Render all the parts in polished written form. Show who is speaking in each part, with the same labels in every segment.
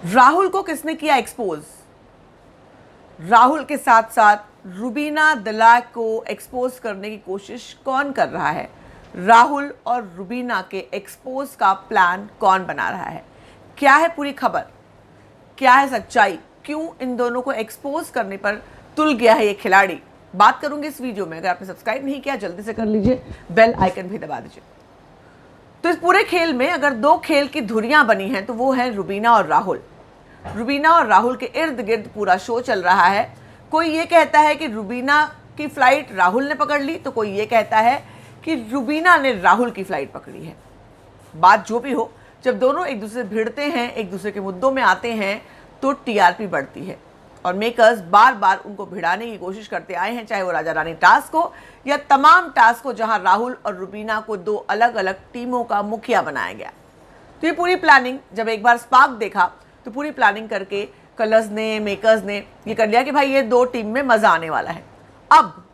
Speaker 1: राहुल को किसने किया एक्सपोज? राहुल के साथ साथ रुबीना दलाइक को एक्सपोज करने की कोशिश कौन कर रहा है? राहुल और रुबीना के एक्सपोज का प्लान कौन बना रहा है? क्या है पूरी खबर? क्या है सच्चाई? क्यों इन दोनों को एक्सपोज करने पर तुल गया है ये खिलाड़ी? बात करूंगी इस वीडियो में। अगर आपने सब्सक्राइब नहीं किया जल्दी से कर लीजिए, बेल आइकन भी दबा दीजिए। तो इस पूरे खेल में अगर दो खेल की धुरियां बनी हैं तो वो है रुबीना और राहुल। रुबीना और राहुल के इर्द गिर्द पूरा शो चल रहा है। कोई ये कहता है कि रुबीना की फ्लाइट राहुल ने पकड़ ली, तो कोई ये कहता है कि रुबीना ने राहुल की फ्लाइट पकड़ी है। बात जो भी हो, जब दोनों एक दूसरे से भिड़ते हैं, एक दूसरे के मुद्दों में आते हैं, तो टीआरपी बढ़ती है और मेकर्स बार बार उनको भिड़ाने की कोशिश करते आए हैं, चाहे वो राजा रानी टास्क हो या तमाम टास्क हो जहां राहुल और रुबीना को दो अलग अलग टीमों का मुखिया बनाया गया। तो ये पूरी प्लानिंग जब एक बार स्पार्क देखा तो पूरी प्लानिंग करके कलर्स ने, मेकर्स ने ये कर लिया कि भाई ये दो टीम में मजा आने वाला है। अब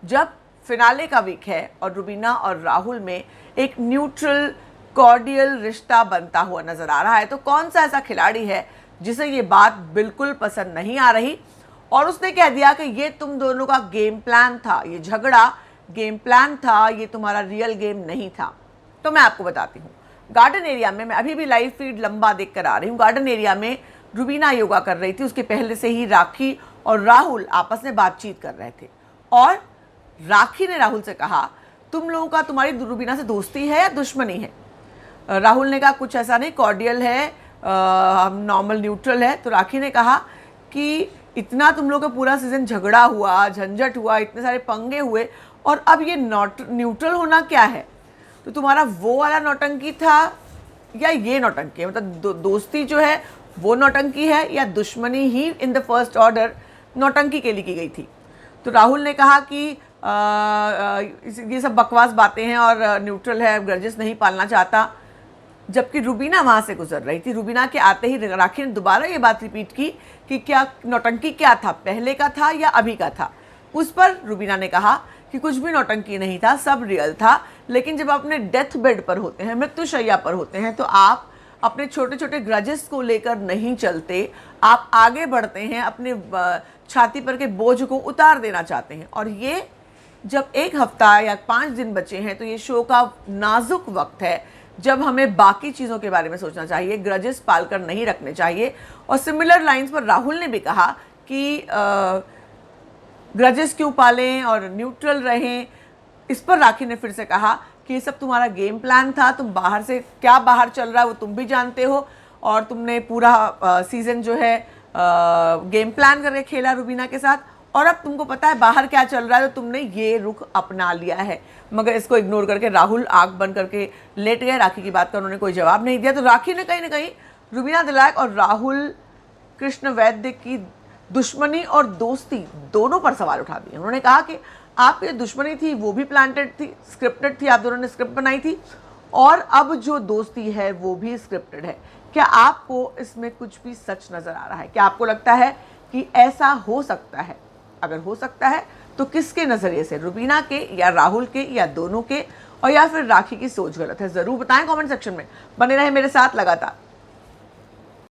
Speaker 1: जब फिनाले का वीक है और रुबीना और राहुल में एक न्यूट्रल कॉर्डियल रिश्ता बनता हुआ नजर आ रहा है, तो कौन सा ऐसा खिलाड़ी है जिसे ये बात बिल्कुल पसंद नहीं आ रही और उसने कह दिया कि ये तुम दोनों का गेम प्लान था, ये झगड़ा गेम प्लान था, ये तुम्हारा रियल गेम नहीं था। तो मैं आपको बताती हूँ। गार्डन एरिया में, मैं अभी भी लाइव फीड लंबा देख कर आ रही हूँ, गार्डन एरिया में रुबीना योगा कर रही थी। उसके पहले से ही राखी और राहुल आपस में बातचीत कर रहे थे और राखी ने राहुल से कहा, तुम लोगों का, तुम्हारी रुबीना से दोस्ती है या दुश्मनी है? राहुल ने कहा कुछ ऐसा नहीं, कॉर्डियल है, हम नॉर्मल न्यूट्रल है। तो राखी ने कहा कि इतना तुम लोग का पूरा सीजन झगड़ा हुआ, झंझट हुआ, इतने सारे पंगे हुए और अब ये न्यूट्रल होना क्या है? तो तुम्हारा वो वाला नौटंकी था या ये नौटंकी है? मतलब दोस्ती जो है वो नौटंकी है या दुश्मनी ही इन द फर्स्ट ऑर्डर नौटंकी के लिए की गई थी? तो राहुल ने कहा कि ये सब बकवास बातें हैं और न्यूट्रल है, ग्रजेस नहीं पालना चाहता। जबकि रुबीना वहां से गुजर रही थी। रुबीना के आते ही राखी ने दोबारा ये बात रिपीट की कि क्या नौटंकी क्या था, पहले का था या अभी का था? उस पर रुबीना ने कहा कि कुछ भी नौटंकी नहीं था, सब रियल था। लेकिन जब अपने डेथ बेड पर होते हैं, मृत्युशैया पर होते हैं, तो आप अपने छोटे छोटे ग्रजेस को लेकर नहीं चलते, आप आगे बढ़ते हैं, अपने छाती पर के बोझ को उतार देना चाहते हैं। और ये जब एक हफ्ता या 5 दिन बचे हैं तो ये शो का नाजुक वक्त है जब हमें बाकी चीज़ों के बारे में सोचना चाहिए, ग्रजेस पालकर नहीं रखने चाहिए। और सिमिलर लाइंस पर राहुल ने भी कहा कि ग्रजेस क्यों पालें और न्यूट्रल रहें। इस पर राखी ने फिर से कहा कि ये सब तुम्हारा गेम प्लान था, तुम बाहर से क्या बाहर चल रहा है वो तुम भी जानते हो और तुमने पूरा सीज़न जो है गेम प्लान करके खेला रुबीना के साथ और अब तुमको पता है बाहर क्या चल रहा है, तो तुमने ये रुख अपना लिया है। मगर इसको इग्नोर करके राहुल आंख बंद करके लेट गए। राखी की बात का उन्होंने कोई जवाब नहीं दिया। तो राखी ने कहीं ना कहीं रुबीना दलाइक और राहुल कृष्ण वैद्य की दुश्मनी और दोस्ती दोनों पर सवाल उठा दिए। उन्होंने कहा कि आपकी जो दुश्मनी थी वो भी प्लांटेड थी, स्क्रिप्टेड थी, आप दोनों ने स्क्रिप्ट बनाई थी और अब जो दोस्ती है वो भी स्क्रिप्टेड है। क्या आपको इसमें कुछ भी सच नज़र आ रहा है? क्या आपको लगता है कि ऐसा हो सकता है? अगर हो सकता है तो किसके नज़रिए से, रुबीना के या राहुल के या दोनों के, और या फिर राखी की सोच गलत है? ज़रूर बताएं कमेंट सेक्शन में। बने रहे मेरे साथ लगातार।